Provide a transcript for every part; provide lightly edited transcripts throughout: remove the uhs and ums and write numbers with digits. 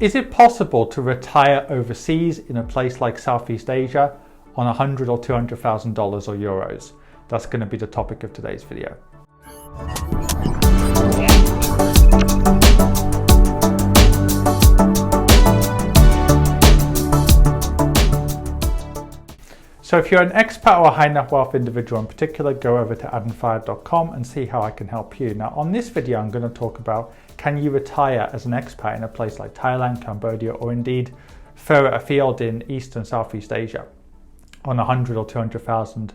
Is it possible to retire overseas in a place like Southeast Asia on $100,000 or $200,000 or euros? That's going to be the topic of today's video. So if you're an expat or a high net wealth individual in particular, go over to adamfire.com and see how I can help you. Now on this video, I'm going to talk about, can you retire as an expat in a place like Thailand, Cambodia, or indeed further afield in East and Southeast Asia on 100 or 200,000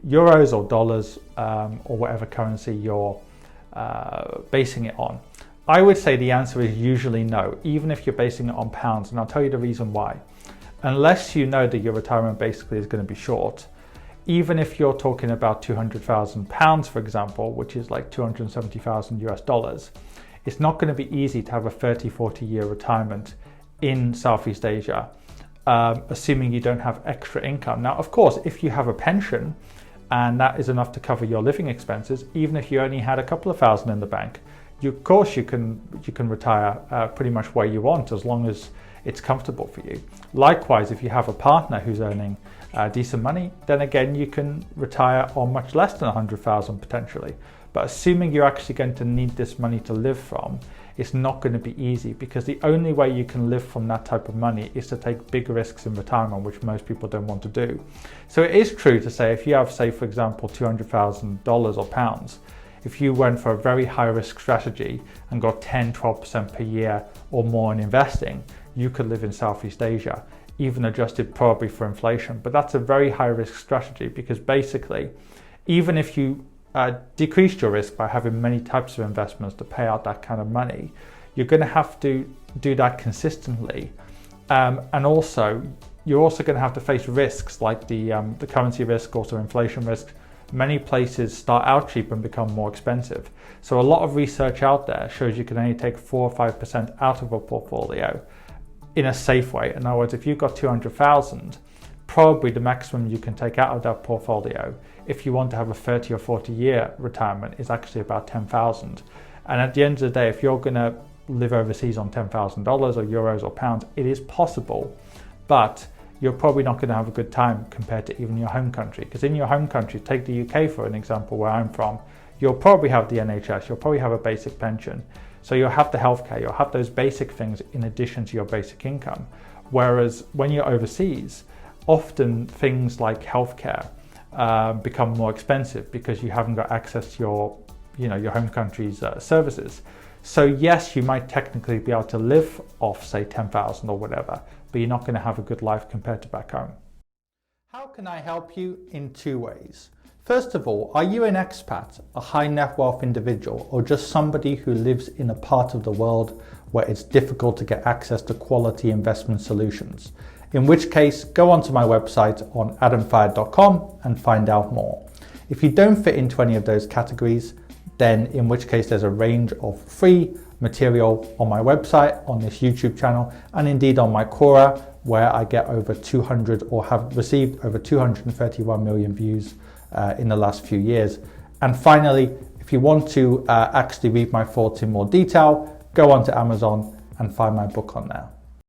euros or dollars or whatever currency you're basing it on? I would say the answer is usually no, even if you're basing it on pounds, and I'll tell you the reason why. Unless you know that your retirement basically is going to be short, even if you're talking about 200,000 pounds, for example, which is like 270,000 US dollars, it's not going to be easy to have a 30-40 year retirement in Southeast Asia, assuming you don't have extra income. Now, of course, if you have a pension and that is enough to cover your living expenses, even if you only had a couple of thousand in the bank, of course you can retire pretty much where you want, as long as it's comfortable for you. Likewise, if you have a partner who's earning decent money, then again you can retire on much less than 100,000 potentially. But assuming you're actually going to need this money to live from, it's not going to be easy, because the only way you can live from that type of money is to take big risks in retirement, which most people don't want to do. So it is true to say, if you have, say for example, $200,000 or pounds, if you went for a very high risk strategy and got 10-12% per year or more in investing, you could live in Southeast Asia, even adjusted probably for inflation. But that's a very high risk strategy, because basically, even if you decreased your risk by having many types of investments to pay out that kind of money, you're going to have to do that consistently. And also, you're also going to have to face risks like the currency risk, also inflation risk. Many places start out cheap and become more expensive. So a lot of research out there shows you can only take 4 or 5% out of a portfolio in a safe way. In other words, if you've got 200,000, probably the maximum you can take out of that portfolio, if you want to have a 30 or 40 year retirement, is actually about 10,000. And at the end of the day, if you're going to live overseas on $10,000 or euros or pounds, it is possible, but you're probably not going to have a good time compared to even your home country. Because in your home country, take the UK for an example, where I'm from, you'll probably have the NHS, you'll probably have a basic pension. So you'll have the healthcare, you'll have those basic things in addition to your basic income. Whereas when you're overseas, often things like healthcare become more expensive because you haven't got access to your home country's services. So yes, you might technically be able to live off, say, 10,000 or whatever, but you're not going to have a good life compared to back home. How can I help you? In two ways. First of all, are you an expat, a high net wealth individual, or just somebody who lives in a part of the world where it's difficult to get access to quality investment solutions? In which case, go onto my website on adamfire.com and find out more. If you don't fit into any of those categories, then in which case there's a range of free material on my website, on this YouTube channel, and indeed on my Quora, where I get over 200 or have received over 231 million views in the last few years. And finally, if you want to actually read my thoughts in more detail, go onto Amazon and find my book on there.